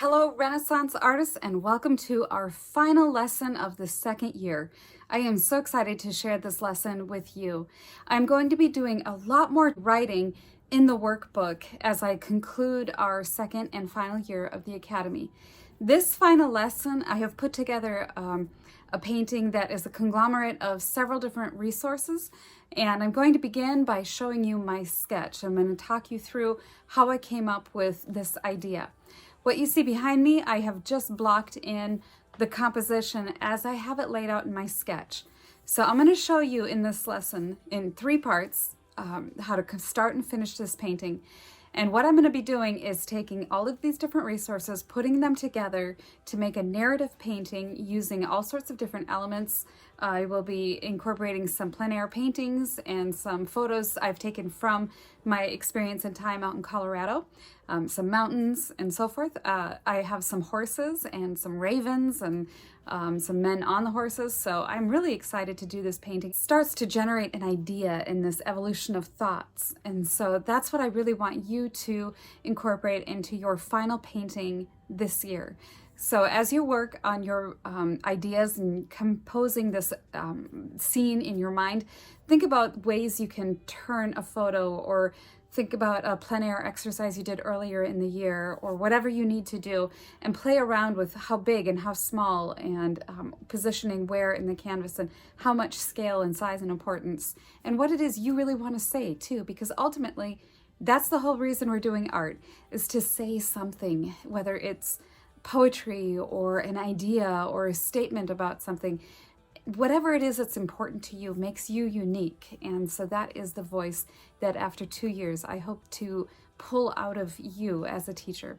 Hello, Renaissance artists, and welcome to our final lesson of the second year. I am so excited to share this lesson with you. I'm going to be doing a lot more writing in the workbook as I conclude our second and final year of the Academy. This final lesson, I have put together a painting that is a conglomerate of several different resources, and I'm going to begin by showing you my sketch. I'm going to talk you through how I came up with this idea. What you see behind me, I have just blocked in the composition as I have it laid out in my sketch. So I'm going to show you in this lesson in three parts how to start and finish this painting. And what I'm going to be doing is taking all of these different resources, putting them together to make a narrative painting using all sorts of different elements. I will be incorporating some plein air paintings and some photos I've taken from my experience and time out in Colorado, some mountains and so forth. I have some horses and some ravens and some men on the horses. So I'm really excited to do this painting. It starts to generate an idea in this evolution of thoughts. And so that's what I really want you to incorporate into your final painting this year. So as you work on your ideas and composing this scene in your mind, think about ways you can turn a photo, or think about a plein air exercise you did earlier in the year, or whatever you need to do, and play around with how big and how small, and positioning where in the canvas, and how much scale and size and importance, and what it is you really want to say too, because ultimately that's the whole reason we're doing art, is to say something, whether it's poetry or an idea or a statement about something. Whatever it is that's important to you makes you unique. And so that is the voice that after 2 years I hope to pull out of you as a teacher.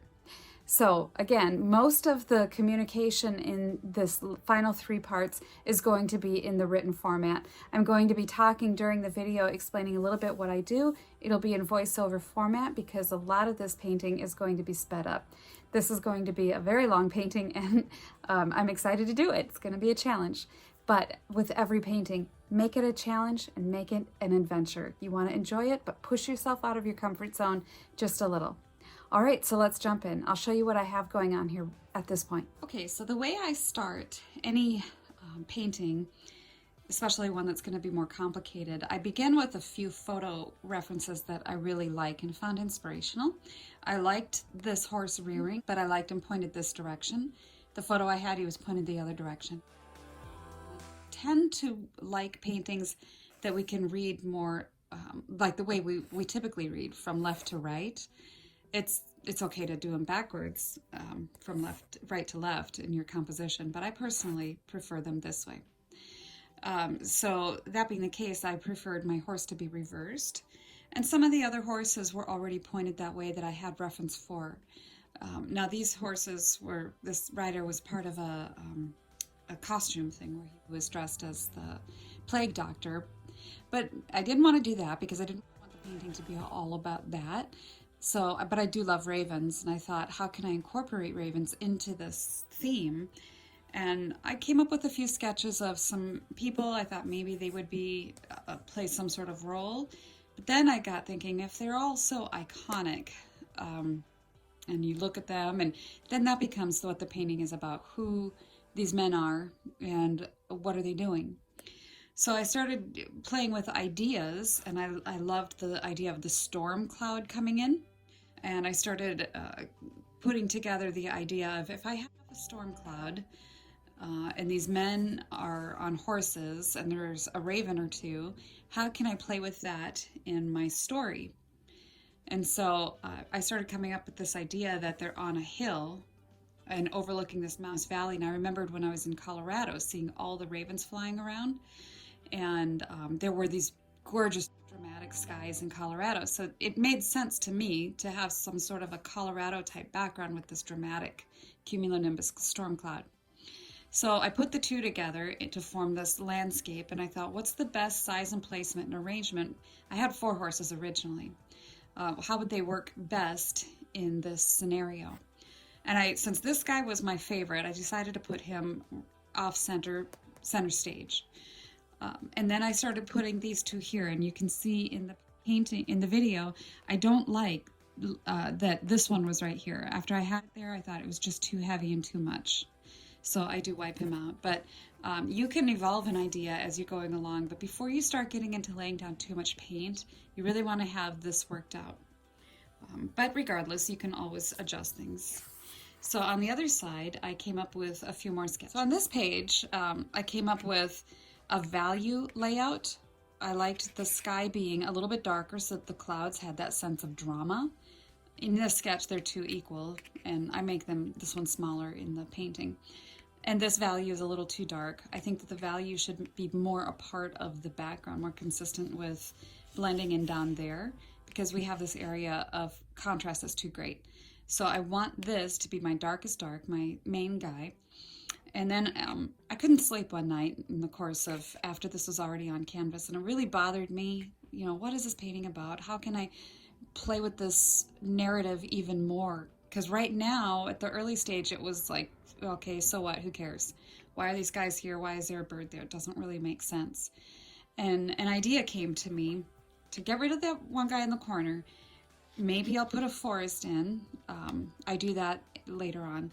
So again, most of the communication in this final three parts is going to be in the written format. I'm going to be talking during the video, explaining a little bit what I do. It'll be in voiceover format because a lot of this painting is going to be sped up. This is going to be a very long painting, and I'm excited to do it. It's going to be a challenge. But with every painting, make it a challenge and make it an adventure. You want to enjoy it, but push yourself out of your comfort zone just a little. All right, so let's jump in. I'll show you what I have going on here at this point. Okay, so the way I start any painting, especially one that's going to be more complicated, I begin with a few photo references that I really like and found inspirational. I liked this horse rearing, but I liked him pointed this direction. The photo I had, he was pointed the other direction. I tend to like paintings that we can read more like the way we typically read, from left to right. It's okay to do them backwards, from right to left in your composition, but I personally prefer them this way. So that being the case, I preferred my horse to be reversed, and some of the other horses were already pointed that way that I had reference for. Now these horses this rider was part of a costume thing where he was dressed as the plague doctor, but I didn't want to do that because I didn't want the painting to be all about that. So, but I do love ravens, and I thought, how can I incorporate ravens into this theme? And I came up with a few sketches of some people. I thought maybe they would play some sort of role. But then I got thinking, if they're all so iconic, and you look at them, and then that becomes what the painting is about, who these men are and what are they doing. So I started playing with ideas, and I loved the idea of the storm cloud coming in. And I started putting together the idea of, if I have a storm cloud and these men are on horses and there's a raven or two, how can I play with that in my story? And so I started coming up with this idea that they're on a hill and overlooking this mountainous valley. And I remembered when I was in Colorado seeing all the ravens flying around, and there were these gorgeous dramatic skies in Colorado. So it made sense to me to have some sort of a Colorado type background with this dramatic cumulonimbus storm cloud. So I put the two together to form this landscape, and I thought, what's the best size and placement and arrangement? I had 4 horses originally. How would they work best in this scenario? And since this guy was my favorite, I decided to put him off center stage. And then I started putting these two here, and you can see in the painting, in the video, I don't like that this one was right here. After I had it there, I thought it was just too heavy and too much. So I do wipe him out. But you can evolve an idea as you're going along. But before you start getting into laying down too much paint, you really want to have this worked out. But regardless, you can always adjust things. So on the other side, I came up with a few more sketches. So on this page, I came up with a value layout. I liked the sky being a little bit darker so that the clouds had that sense of drama. In this sketch, they're two equal, and I make them, this one smaller in the painting. And this value is a little too dark. I think that the value should be more a part of the background, more consistent with blending in down there, because we have this area of contrast that's too great. So I want this to be my darkest dark, my main guy. And then I couldn't sleep one night in the course of, after this was already on canvas, and it really bothered me. You know, what is this painting about? How can I play with this narrative even more? Because right now, at the early stage, it was like, okay, so what? Who cares? Why are these guys here? Why is there a bird there? It doesn't really make sense. And an idea came to me to get rid of that one guy in the corner. Maybe I'll put a forest in. I do that later on.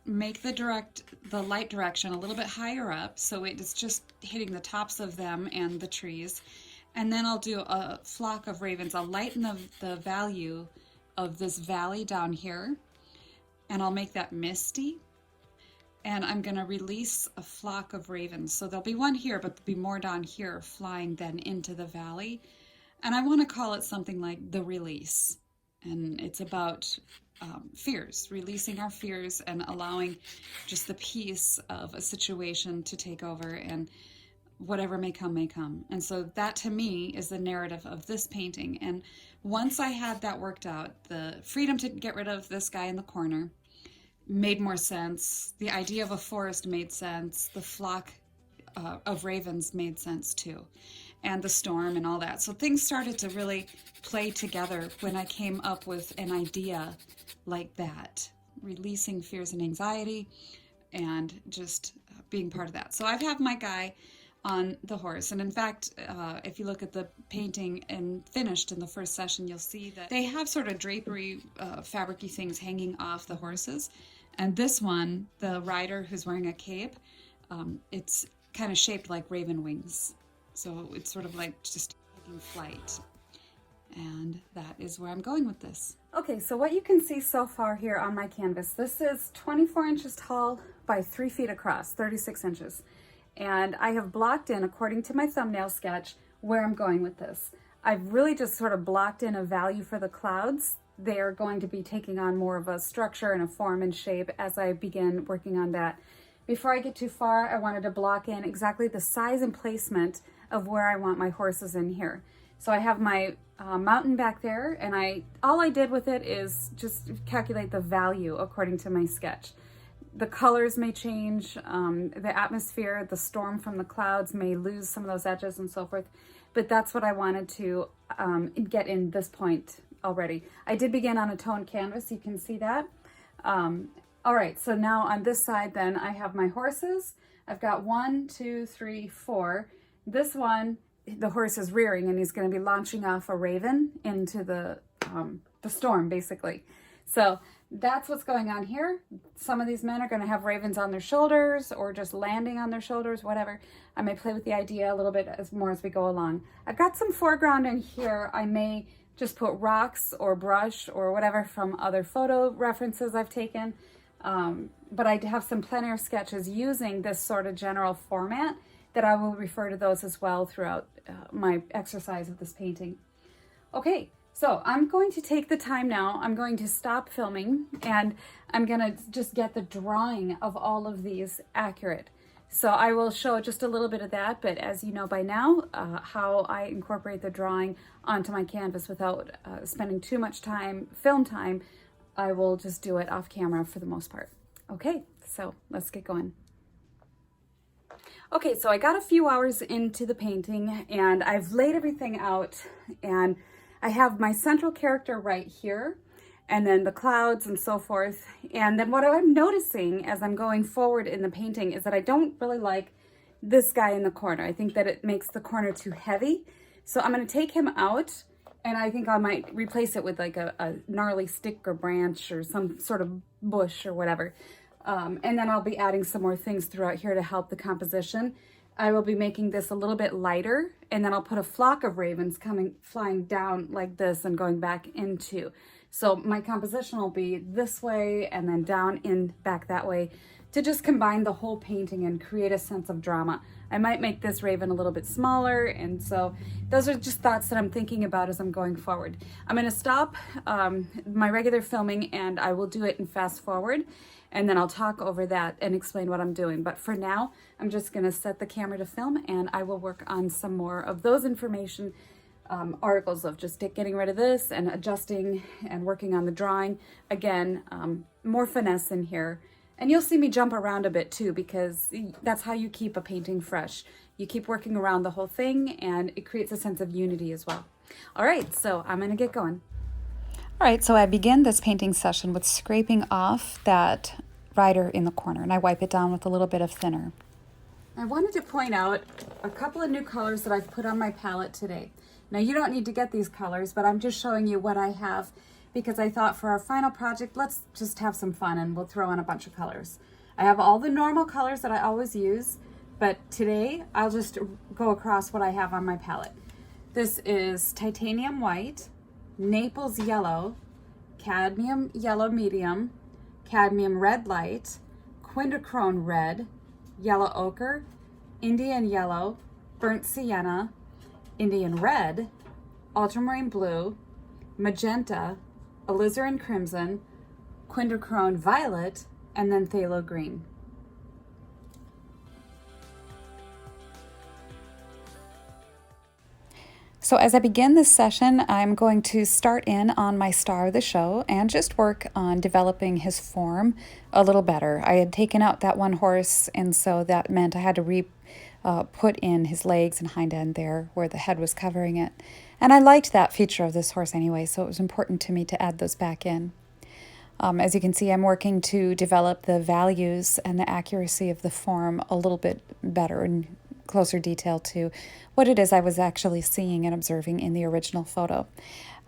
Make the light direction a little bit higher up so it's just hitting the tops of them and the trees. And then I'll do a flock of ravens. I'll lighten the value of this valley down here, and I'll make that misty. And I'm going to release a flock of ravens. So there'll be one here, but there'll be more down here flying then into the valley. And I want to call it something like The Release. And it's about fears, releasing our fears and allowing just the peace of a situation to take over, and whatever may come, may come. And so that to me is the narrative of this painting. And once I had that worked out, the freedom to get rid of this guy in the corner made more sense. The idea of a forest made sense. The flock of ravens made sense too. And the storm and all that. So things started to really play together when I came up with an idea like that, releasing fears and anxiety and just being part of that. So I have my guy on the horse. And in fact, if you look at the painting and finished in the first session, you'll see that they have sort of drapery, fabric-y things hanging off the horses. And this one, the rider who's wearing a cape, it's kind of shaped like raven wings. So it's sort of like just taking flight. And that is where I'm going with this. Okay, so what you can see so far here on my canvas, this is 24 inches tall by 3 feet across, 36 inches. And I have blocked in, according to my thumbnail sketch, where I'm going with this. I've really just sort of blocked in a value for the clouds. They are going to be taking on more of a structure and a form and shape as I begin working on that. Before I get too far, I wanted to block in exactly the size and placement of where I want my horses in here. So I have my mountain back there, and all I did with it is just calculate the value according to my sketch. The colors may change, the atmosphere, the storm from the clouds may lose some of those edges and so forth, but that's what I wanted to get in this point already. I did begin on a toned canvas, you can see that. All right, so now on this side then I have my horses. I've got 1, 2, 3, 4. This one, the horse is rearing and he's going to be launching off a raven into the storm basically. So that's what's going on here. Some of these men are going to have ravens on their shoulders or just landing on their shoulders, whatever. I may play with the idea a little bit more as we go along. I've got some foreground in here. I may just put rocks or brush or whatever from other photo references I've taken. But I have some plein air sketches using this sort of general format that I will refer to those as well throughout my exercise of this painting. Okay. So I'm going to take the time now, I'm going to stop filming, and I'm going to just get the drawing of all of these accurate. So I will show just a little bit of that, but as you know by now, how I incorporate the drawing onto my canvas without spending too much time, film time, I will just do it off camera for the most part. Okay, so let's get going. Okay, so I got a few hours into the painting and I've laid everything out, and I have my central character right here, and then the clouds and so forth. And then what I'm noticing as I'm going forward in the painting is that I don't really like this guy in the corner. I think that it makes the corner too heavy. So I'm going to take him out And I think I might replace it with like a gnarly stick or branch or some sort of bush or whatever. And then I'll be adding some more things throughout here to help the composition. I will be making this a little bit lighter, and then I'll put a flock of ravens flying down like this and going back into. So my composition will be this way and then down in back that way to just combine the whole painting and create a sense of drama. I might make this raven a little bit smaller, and so those are just thoughts that I'm thinking about as I'm going forward. I'm going to stop my regular filming and I will do it in fast forward, and then I'll talk over that and explain what I'm doing. But for now, I'm just going to set the camera to film, and I will work on some more of those information articles of just getting rid of this and adjusting and working on the drawing. Again, more finesse in here. And you'll see me jump around a bit too, because that's how you keep a painting fresh. You keep working around the whole thing, and it creates a sense of unity as well. All right, so I'm gonna get going. All right, so I begin this painting session with scraping off that rider in the corner, and I wipe it down with a little bit of thinner. I wanted to point out a couple of new colors that I've put on my palette today. Now, you don't need to get these colors, but I'm just showing you what I have, because I thought for our final project, let's just have some fun and we'll throw in a bunch of colors. I have all the normal colors that I always use, but today I'll just go across what I have on my palette. This is titanium white, Naples yellow, cadmium yellow medium, cadmium red light, quinacridone red, yellow ochre, Indian yellow, burnt sienna, Indian red, ultramarine blue, magenta, alizarin crimson, quinacridone violet, and then phthalo green. So as I begin this session, I'm going to start in on my star of the show and just work on developing his form a little better. I had taken out that one horse, and so that meant I had to put in his legs and hind end there where the head was covering it. And I liked that feature of this horse anyway, so it was important to me to add those back in. As you can see, I'm working to develop the values and the accuracy of the form a little bit better and closer detail to what it is I was actually seeing and observing in the original photo.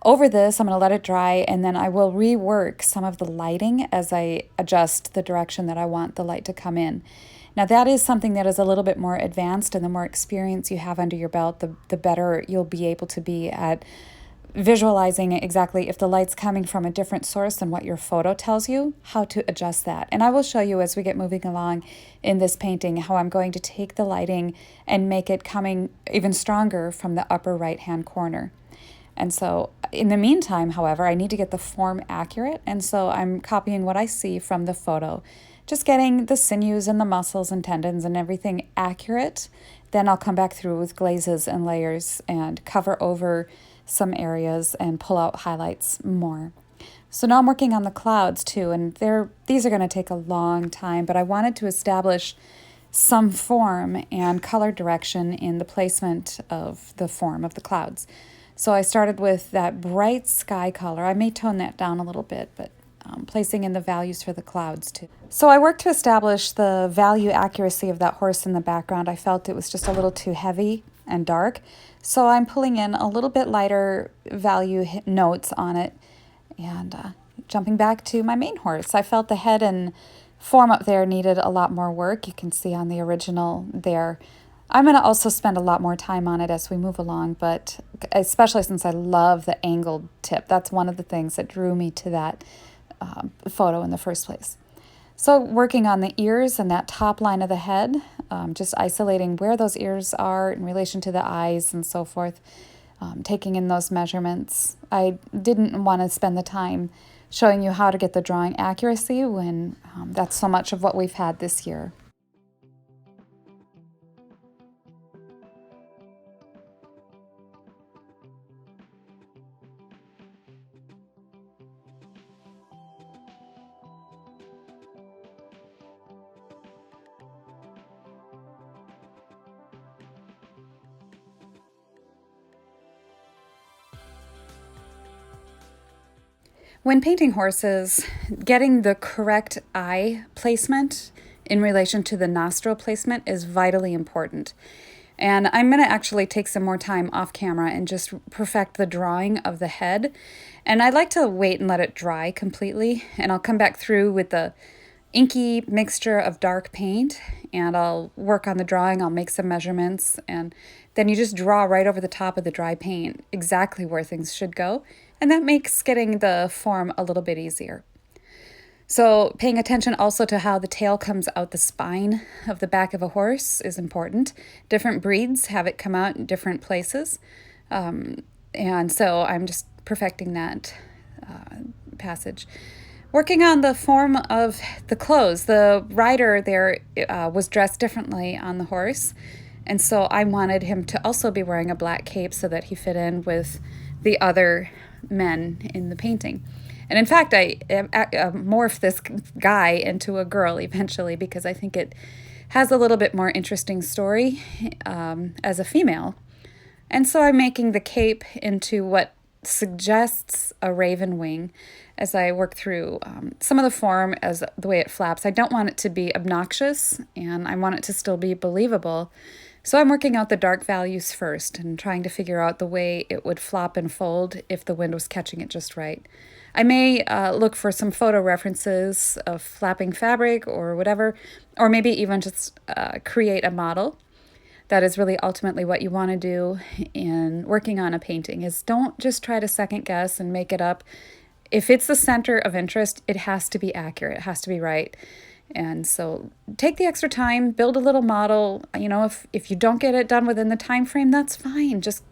Over this, I'm going to let it dry, and then I will rework some of the lighting as I adjust the direction that I want the light to come in. Now, that is something that is a little bit more advanced, and the more experience you have under your belt, the better you'll be able to be at visualizing exactly if the light's coming from a different source than what your photo tells you, how to adjust that. And I will show you as we get moving along in this painting how I'm going to take the lighting and make it coming even stronger from the upper right-hand corner. And so in the meantime, however, I need to get the form accurate, and so I'm copying what I see from the photo, just getting the sinews and the muscles and tendons and everything accurate. Then I'll come back through with glazes and layers and cover over some areas and pull out highlights more. So now I'm working on the clouds too, and these are going to take a long time, but I wanted to establish some form and color direction in the placement of the form of the clouds. So I started with that bright sky color. I may tone that down a little bit, but placing in the values for the clouds too. So I worked to establish the value accuracy of that horse in the background. I felt it was just a little too heavy and dark. So I'm pulling in a little bit lighter value notes on it and jumping back to my main horse. I felt the head and form up there needed a lot more work. You can see on the original there. I'm going to also spend a lot more time on it as we move along, but especially since I love the angled tip. That's one of the things that drew me to that photo in the first place. So working on the ears and that top line of the head, just isolating where those ears are in relation to the eyes and so forth, taking in those measurements. I didn't want to spend the time showing you how to get the drawing accuracy when that's so much of what we've had this year. When painting horses, getting the correct eye placement in relation to the nostril placement is vitally important. And I'm going to actually take some more time off camera and just perfect the drawing of the head. And I like to wait and let it dry completely. And I'll come back through with the inky mixture of dark paint and I'll work on the drawing. I'll make some measurements and then you just draw right over the top of the dry paint exactly where things should go. And that makes getting the form a little bit easier. So paying attention also to how the tail comes out the spine of the back of a horse is important. Different breeds have it come out in different places. And so I'm just perfecting that passage. Working on the form of the clothes. The rider there was dressed differently on the horse. And so I wanted him to also be wearing a black cape so that he fit in with the other men in the painting. And in fact, I morphed this guy into a girl eventually because I think it has a little bit more interesting story as a female. And so I'm making the cape into what suggests a raven wing as I work through some of the form as the way it flaps. I don't want it to be obnoxious and I want it to still be believable. So I'm working out the dark values first and trying to figure out the way it would flop and fold if the wind was catching it just right. I may look for some photo references of flapping fabric or whatever, or maybe even just create a model. That is really ultimately what you want to do in working on a painting is don't just try to second guess and make it up. If it's the center of interest, it has to be accurate, it has to be right. And so take the extra time, build a little model. You know, if you don't get it done within the time frame, that's fine. Just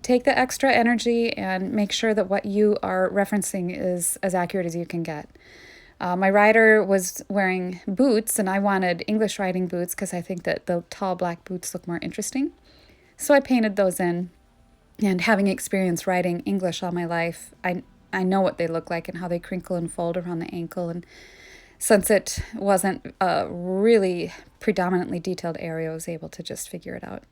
take the extra energy and make sure that what you are referencing is as accurate as you can get. My rider was wearing boots, and I wanted English riding boots because I think that the tall black boots look more interesting. So I painted those in, and having experienced riding English all my life, I know what they look like and how they crinkle and fold around the ankle. And since it wasn't a really predominantly detailed area, I was able to just figure it out.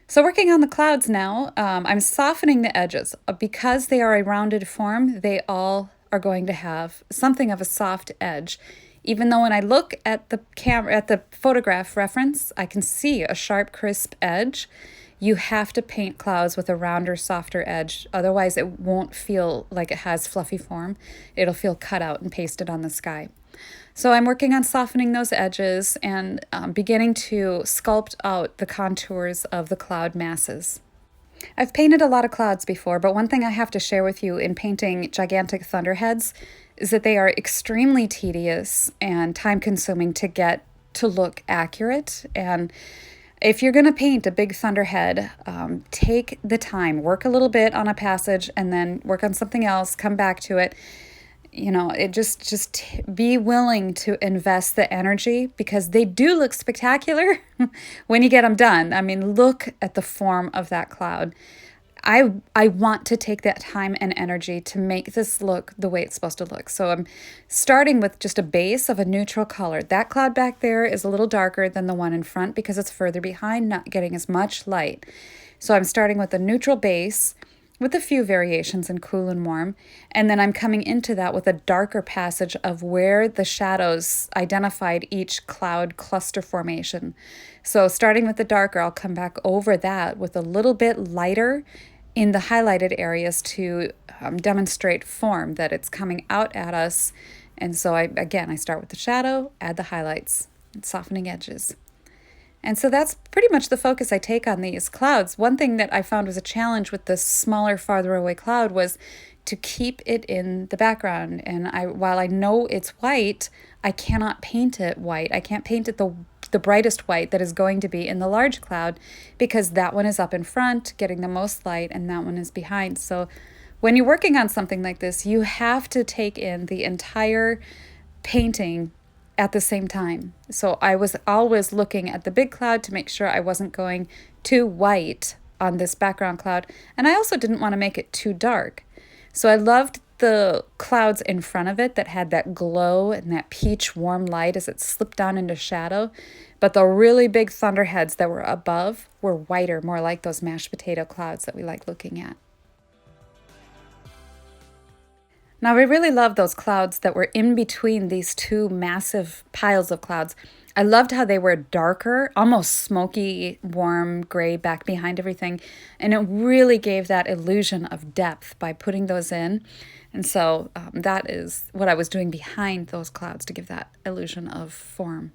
So working on the clouds now, I'm softening the edges. Because they are a rounded form, they all are going to have something of a soft edge. Even though when I look at the camera, at the photograph reference, I can see a sharp, crisp edge. You have to paint clouds with a rounder, softer edge. Otherwise, it won't feel like it has fluffy form. It'll feel cut out and pasted on the sky. So I'm working on softening those edges and beginning to sculpt out the contours of the cloud masses. I've painted a lot of clouds before, but one thing I have to share with you in painting gigantic thunderheads is that they are extremely tedious and time-consuming to get to look accurate. And if you're going to paint a big thunderhead, take the time, work a little bit on a passage, and then work on something else, come back to it. You know, it just be willing to invest the energy because they do look spectacular when you get them done. I mean, look at the form of that cloud. I want to take that time and energy to make this look the way it's supposed to look. So I'm starting with just a base of a neutral color. That cloud back there is a little darker than the one in front because it's further behind, not getting as much light. So I'm starting with a neutral base with a few variations in cool and warm. And then I'm coming into that with a darker passage of where the shadows identified each cloud cluster formation. So starting with the darker, I'll come back over that with a little bit lighter in the highlighted areas to demonstrate form, that it's coming out at us. And so I start with the shadow, add the highlights, and softening edges. And so that's pretty much the focus I take on these clouds. One thing that I found was a challenge with the smaller, farther away cloud was to keep it in the background. And while I know it's white, I cannot paint it white. I can't paint it the brightest white that is going to be in the large cloud because that one is up in front, getting the most light, and that one is behind. So when you're working on something like this, you have to take in the entire painting at the same time. So I was always looking at the big cloud to make sure I wasn't going too white on this background cloud. And I also didn't want to make it too dark. So I loved the clouds in front of it that had that glow and that peach warm light as it slipped down into shadow. But the really big thunderheads that were above were whiter, more like those mashed potato clouds that we like looking at. Now, I really love those clouds that were in between these two massive piles of clouds. I loved how they were darker, almost smoky, warm gray back behind everything. And it really gave that illusion of depth by putting those in. And so that is what I was doing behind those clouds to give that illusion of form.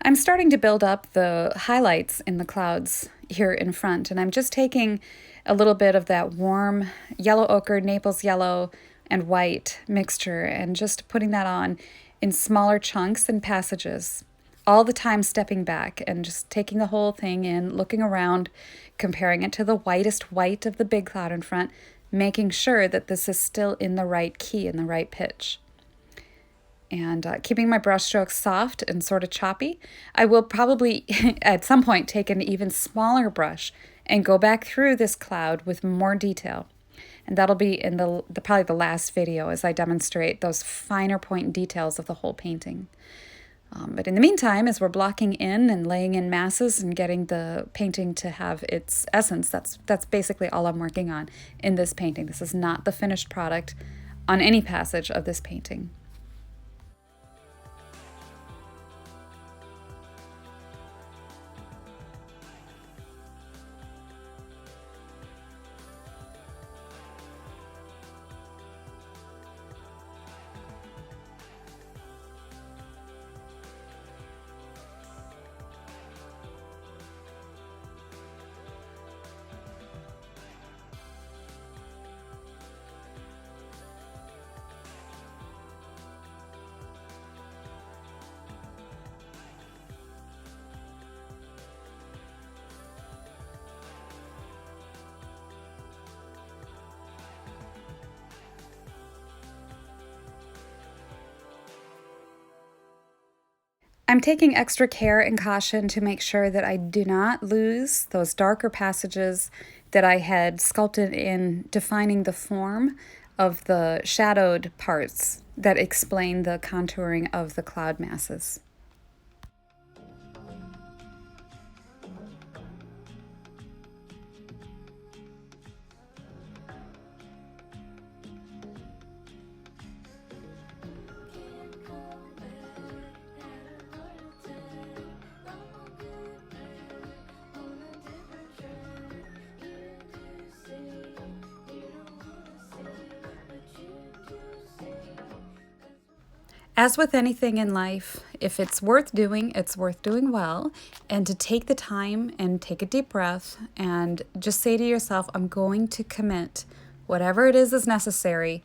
I'm starting to build up the highlights in the clouds here in front, and I'm just taking a little bit of that warm yellow ochre, Naples yellow, and white mixture and just putting that on in smaller chunks and passages, all the time stepping back and just taking the whole thing in, looking around, comparing it to the whitest white of the big cloud in front, making sure that this is still in the right key, in the right pitch. And keeping my brush strokes soft and sort of choppy. I will probably at some point take an even smaller brush and go back through this cloud with more detail. And that'll be in the probably the last video as I demonstrate those finer point details of the whole painting. But in the meantime, as we're blocking in and laying in masses and getting the painting to have its essence, that's basically all I'm working on in this painting. This is not the finished product on any passage of this painting. I'm taking extra care and caution to make sure that I do not lose those darker passages that I had sculpted in defining the form of the shadowed parts that explain the contouring of the cloud masses. As with anything in life, if it's worth doing well. And to take the time and take a deep breath and just say to yourself, I'm going to commit whatever it is necessary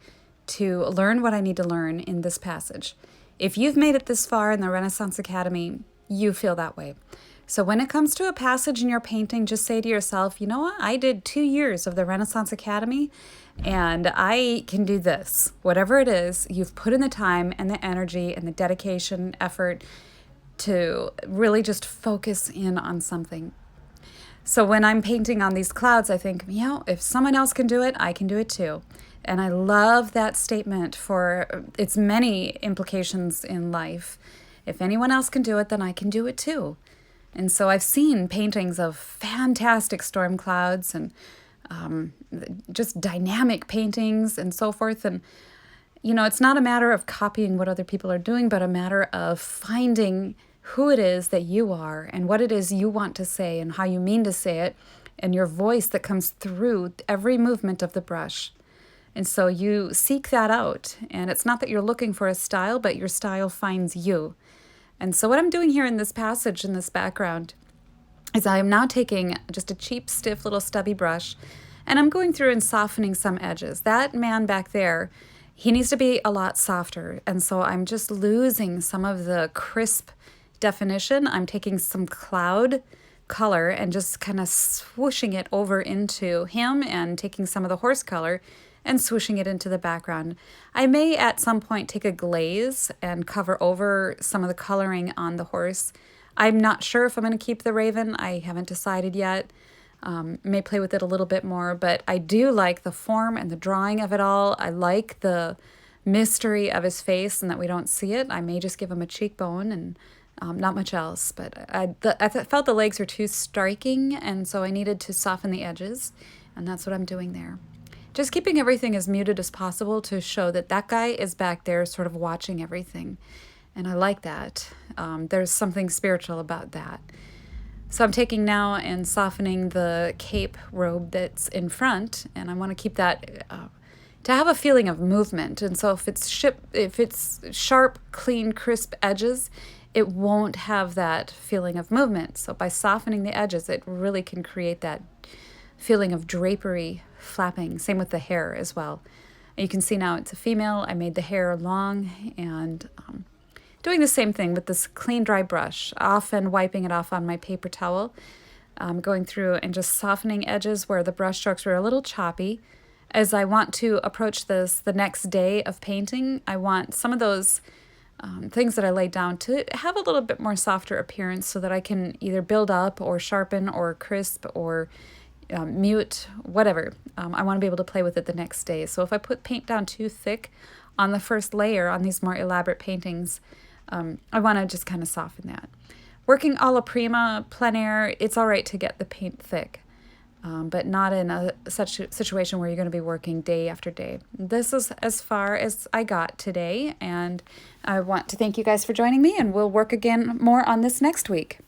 to learn what I need to learn in this passage. If you've made it this far in the Renaissance Academy, you feel that way. So when it comes to a passage in your painting, just say to yourself, you know what? I did 2 years of the Renaissance Academy and I can do this. Whatever it is, you've put in the time and the energy and the dedication, effort to really just focus in on something. So when I'm painting on these clouds, I think, if someone else can do it, I can do it too. And I love that statement for its many implications in life. If anyone else can do it, then I can do it too. And so I've seen paintings of fantastic storm clouds and just dynamic paintings and so forth. And, it's not a matter of copying what other people are doing, but a matter of finding who it is that you are and what it is you want to say and how you mean to say it and your voice that comes through every movement of the brush. And so you seek that out. And it's not that you're looking for a style, but your style finds you. And so what I'm doing here in this passage, in this background, is I am now taking just a cheap, stiff little stubby brush, and I'm going through and softening some edges. That man back there, he needs to be a lot softer. And so I'm just losing some of the crisp definition. I'm taking some cloud color and just kind of swooshing it over into him and taking some of the horse color and swooshing it into the background. I may at some point take a glaze and cover over some of the coloring on the horse. I'm not sure if I'm going to keep the raven. I haven't decided yet. May play with it a little bit more, but I do like the form and the drawing of it all. I like the mystery of his face and that we don't see it. I may just give him a cheekbone and not much else, but I felt the legs were too striking, and so I needed to soften the edges, and that's what I'm doing there. Just keeping everything as muted as possible to show that that guy is back there sort of watching everything, and I like that. There's something spiritual about that. So I'm taking now and softening the cape robe that's in front, and I want to keep that to have a feeling of movement. And so if it's sharp, clean, crisp edges, it won't have that feeling of movement. So by softening the edges, it really can create that feeling of drapery, flapping. Same with the hair as well. You can see now it's a female. I made the hair long, and doing the same thing with this clean, dry brush, often wiping it off on my paper towel, going through and just softening edges where the brush strokes were a little choppy. As I want to approach this the next day of painting, I want some of those things that I laid down to have a little bit more softer appearance so that I can either build up or sharpen or crisp or mute, whatever. I want to be able to play with it the next day. So if I put paint down too thick on the first layer on these more elaborate paintings, I want to just kind of soften that. Working alla prima, plein air, it's all right to get the paint thick, but not in such a situation where you're going to be working day after day. This is as far as I got today, and I want to thank you guys for joining me, and we'll work again more on this next week.